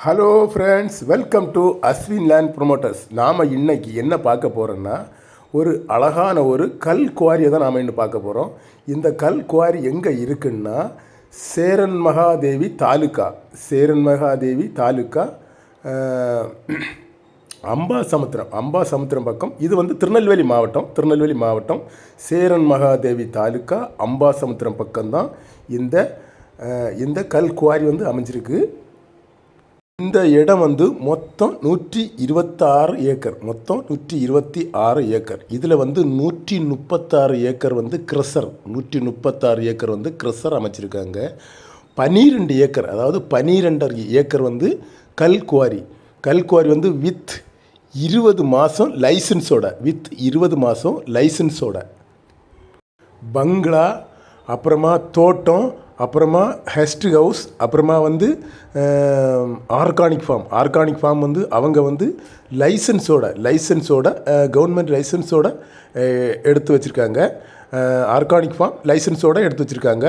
Hello friends, welcome to Ashwin land promoters. நாம் இன்னைக்கு என்ன பார்க்க போகிறோன்னா, ஒரு அழகான ஒரு கல் குவாரியை தான் நாம் இன்னும் பார்க்க போகிறோம். இந்த கல் குவாரி எங்கே இருக்குன்னா, சேரன் மகாதேவி தாலுக்கா அம்பாசமுத்திரம் பக்கம். இது வந்து திருநெல்வேலி மாவட்டம் சேரன் மகாதேவி தாலுக்கா அம்பாசமுத்திரம் பக்கம்தான் இந்த கல் குவாரி வந்து அமைஞ்சிருக்கு. இந்த இடம் வந்து மொத்தம் 126 ஏக்கர். இதில் வந்து 136 ஏக்கர் வந்து கிரஷர் அமைச்சிருக்காங்க. 12 ஏக்கர், அதாவது 12 ஏக்கர் வந்து கல் குவாரி வந்து வித் 20 மாதம் லைசன்ஸோட பங்களா, அப்புறமா தோட்டம், அப்புறமா ஹெஸ்ட் ஹவுஸ், அப்புறமா வந்து ஆர்கானிக் ஃபார்ம் வந்து அவங்க வந்து லைசன்ஸோட கவர்மெண்ட் லைசன்ஸோட எடுத்து வச்சுருக்காங்க. ஆர்கானிக் ஃபார்ம் லைசன்ஸோடு எடுத்து வச்சுருக்காங்க.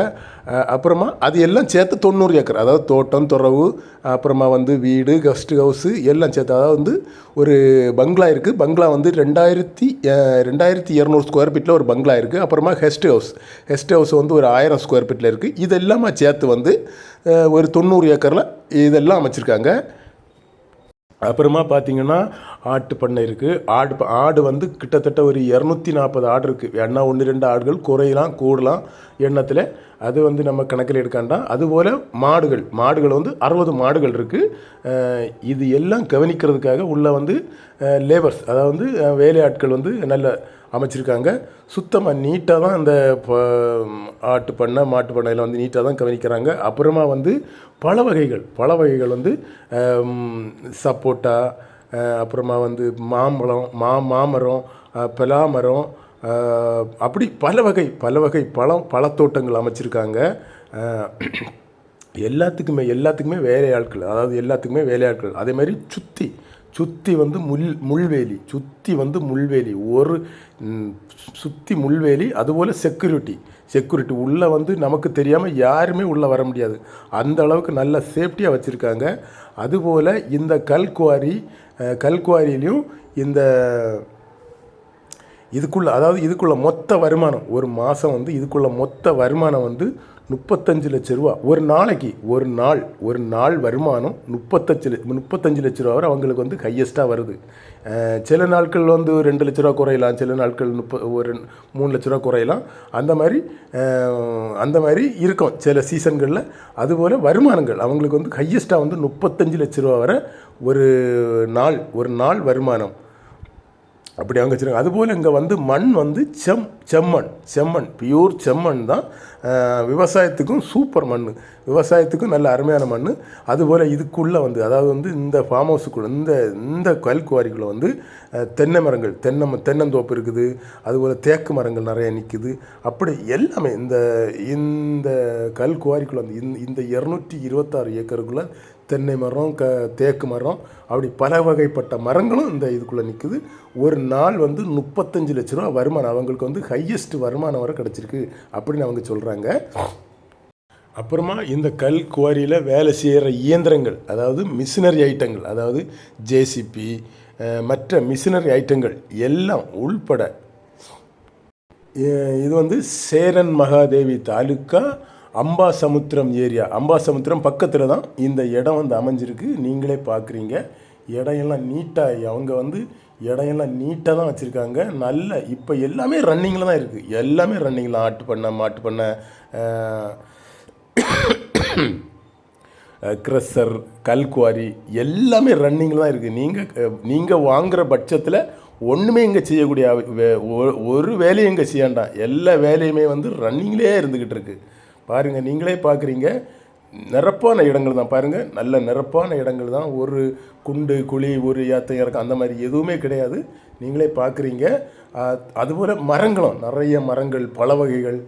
அப்புறமா அது எல்லாம் சேர்த்து 90 ஏக்கர், அதாவது தோட்டம், துறவு, அப்புறமா வந்து வீடு, கெஸ்ட் ஹவுஸு எல்லாம் சேர்த்து, அதாவது வந்து ஒரு பங்களா இருக்குது. பங்களா வந்து 2200 ஸ்கொயர் ஃபீட்டில் ஒரு பங்களா இருக்குது. அப்புறமா ஹெஸ்ட் ஹவுஸ் வந்து ஒரு 1000 ஸ்கொயர் ஃபீட்டில் இருக்குது. இதெல்லாம் சேர்த்து வந்து ஒரு 90 ஏக்கரில் இதெல்லாம் அமைச்சிருக்காங்க. அப்புறமா பார்த்திங்கன்னா ஆட்டு பண்ணை இருக்குது. ஆடு வந்து கிட்டத்தட்ட ஒரு 240 ஆடு இருக்குது. எண்ணா 1-2 ஆடுகள் குறையலாம் கூடலாம் எண்ணத்தில், அது வந்து நம்ம கணக்கில் எடுக்காண்டாம். அதுபோல் மாடுகள் வந்து 60 மாடுகள் இருக்குது. இது எல்லாம் கவனிக்கிறதுக்காக உள்ள வந்து லேபர்ஸ், அதாவது வேலையாட்கள் வந்து நல்ல அமைச்சிருக்காங்க. சுத்தமாக நீட்டாக தான் இந்த மாட்டு பண்ணையில் வந்து நீட்டாக தான் கவனிக்கிறாங்க. அப்புறமா வந்து பல வகைகள் வந்து சப்போட்டா, அப்புறமா வந்து மாமரம், பலாமரம், அப்படி பல வகை பழத்தோட்டங்கள் அமைச்சிருக்காங்க. எல்லாத்துக்குமே வேலையாட்கள். அதே மாதிரி சுற்றி வந்து முள்வேலி, அதுபோல் செக்யூரிட்டி உள்ளே வந்து நமக்கு தெரியாமல் யாருமே உள்ளே வர முடியாது, அந்த அளவுக்கு நல்ல சேஃப்டியாக வச்சுருக்காங்க. அதுபோல் இந்த கல்குவாரியிலையும் இதுக்குள்ள மொத்த வருமானம் ஒரு மாதம் வந்து மொத்த வருமானம் வந்து 35 லட்ச ரூபா. ஒரு நாள் வருமானம் 35 லட்ச ரூபா வரை அவங்களுக்கு வந்து ஹையஸ்ட்டாக வருது. சில நாட்கள் வந்து 2 லட்ச ரூபா குறையலாம், சில நாட்கள் ஒரு 3 லட்ச ரூபா குறையலாம். அந்த மாதிரி இருக்கும் சில சீசன்களில். அதுபோல் வருமானங்கள் அவங்களுக்கு வந்து ஹையஸ்ட்டாக வந்து 35 லட்ச ரூபா வரை ஒரு நாள் வருமானம் அப்படி அவங்க வச்சுருக்காங்க. அதுபோல் இங்கே வந்து மண் வந்து செம்மண் பியூர் செம்மண் தான். விவசாயத்துக்கும் சூப்பர் மண், விவசாயத்துக்கும் நல்ல அருமையான மண். அதுபோல் இதுக்குள்ளே வந்து, அதாவது வந்து இந்த ஃபார்ம் ஹவுஸுக்குள்ளே இந்த கல்குவாரிக்குள்ளே வந்து தென்னை மரங்கள், தென்னந்தோப்பு இருக்குது. அதுபோல் தேக்கு மரங்கள் நிறைய நிற்குது. அப்படி எல்லாமே இந்த கல்குவாரிக்குள்ளே வந்து இந்த 226 ஏக்கருக்குள்ளே தென்னை மரம், தேக்கு மரம், அப்படி பல வகைப்பட்ட மரங்களும் இந்த இதுக்குள்ளே நிற்குது. ஒரு நாள் வந்து 35 லட்ச ரூபா வருமானம் அவங்களுக்கு வந்து ஹையஸ்ட் வருமானம் வரை கிடச்சிருக்கு அப்படின்னு அவங்க சொல்கிறாங்க. அப்புறமா இந்த கல் குவாரியில் வேலை செய்கிற இயந்திரங்கள், அதாவது மிஷினரி ஐட்டங்கள், அதாவது ஜேசிபி, மற்ற மிஷினரி ஐட்டங்கள் எல்லாம் உள்பட இது வந்து சேரன் மகாதேவி தாலுக்கா அம்பாசமுத்திரம் பக்கத்தில் தான் இந்த இடம் வந்து அமைஞ்சிருக்கு. நீங்களே பார்க்குறீங்க. இடையெல்லாம் நீட்டாக தான் வச்சுருக்காங்க. நல்ல இப்போ எல்லாமே ரன்னிங்கில் தான் இருக்குது. ஆட்டு பண்ணை, மாட்டு பண்ணை, கிரஷர், கல்குவாரி எல்லாமே ரன்னிங்கில் தான் இருக்குது. நீங்கள் வாங்குகிற பட்சத்தில் ஒன்றுமே இங்கே செய்யக்கூடிய ஒரு வேலையும் இங்கே செய்யாண்டாம். எல்லா வேலையுமே வந்து ரன்னிங்லேயே இருந்துக்கிட்டு இருக்குது. பாருங்கள், நீங்களே பார்க்குறீங்க. நிரப்பான இடங்கள் தான் பாருங்கள், நல்ல நிரப்பான இடங்கள் தான். ஒரு குண்டு குழி, ஒரு ஏத்தம் இறக்கம் அந்த மாதிரி எதுவுமே கிடையாது. நீங்களே பார்க்குறீங்க. அதுபோல் மரங்களும் நிறைய மரங்கள், பல வகைகள்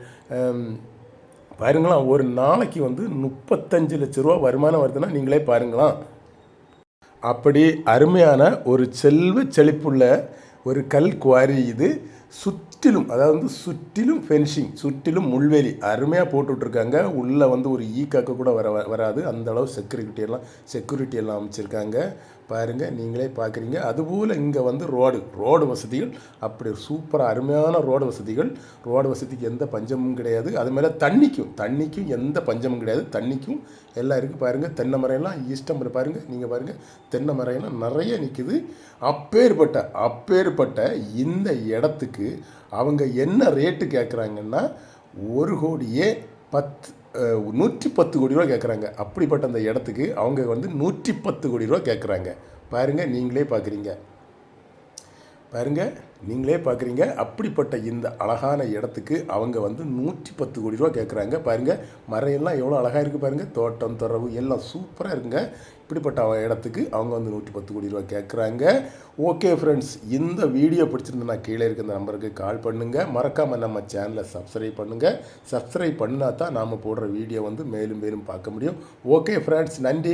பாருங்களாம். ஒரு நாளைக்கு வந்து 35 லட்ச ரூபா வருமானம் வருதுன்னா நீங்களே பாருங்களாம். அப்படி அருமையான ஒரு செல்வ செழிப்புள்ள ஒரு கல் குவாரி இது. சுற்றிலும், அதாவது வந்து சுற்றிலும் ஃபென்சிங், சுற்றிலும் முள்வேலி அருமையாக போட்டுட்ருக்காங்க. உள்ளே வந்து ஒரு காக்க கூட வராது, அந்த அளவு செக்யூரிட்டி எல்லாம் அமைச்சிருக்காங்க. பாருங்கள், நீங்களே பார்க்குறீங்க. அதுபோல் இங்கே வந்து ரோடு வசதிகள் அப்படி சூப்பராக அருமையான ரோடு வசதிக்கு எந்த பஞ்சமும் கிடையாது. அது மேலே தண்ணிக்கும் எந்த பஞ்சமும் கிடையாது. தண்ணிக்கும் எல்லாம் இருக்குது. பாருங்கள், தென்னை மரம் ஈஸ்டம் பாருங்கள், நீங்கள் பாருங்கள், தென்னை மரம் நிறைய நிற்குது. அப்பேற்பட்ட இந்த இடத்துக்கு அவங்க என்ன ரேட்டு கேட்குறாங்கன்னா 110 கோடி ரூபா கேட்குறாங்க. அப்படிப்பட்ட அந்த இடத்துக்கு அவங்க வந்து 110 கோடி ரூபா கேட்குறாங்க. பாருங்கள், நீங்களே பார்க்குறீங்க. அப்படிப்பட்ட இந்த அழகான இடத்துக்கு அவங்க வந்து 110 கோடி ரூபா கேட்குறாங்க. பாருங்கள், மரம் எவ்வளோ அழகாக இருக்குது பாருங்கள். தோட்டம் துறவு எல்லாம் சூப்பராக இருக்குங்க. இப்படிப்பட்ட இடத்துக்கு அவங்க வந்து 110 கோடி ரூபா கேட்குறாங்க. ஓகே ஃப்ரெண்ட்ஸ், இந்த வீடியோ பிடிச்சிருந்தா கீழே இருக்க இந்த நம்பருக்கு கால் பண்ணுங்கள். மறக்காமல் நம்ம சேனலை சப்ஸ்கிரைப் பண்ணுங்கள். சப்ஸ்கிரைப் பண்ணால் தான் நாம் போடுற வீடியோ வந்து மேலும் பார்க்க முடியும். ஓகே ஃப்ரெண்ட்ஸ், நன்றி.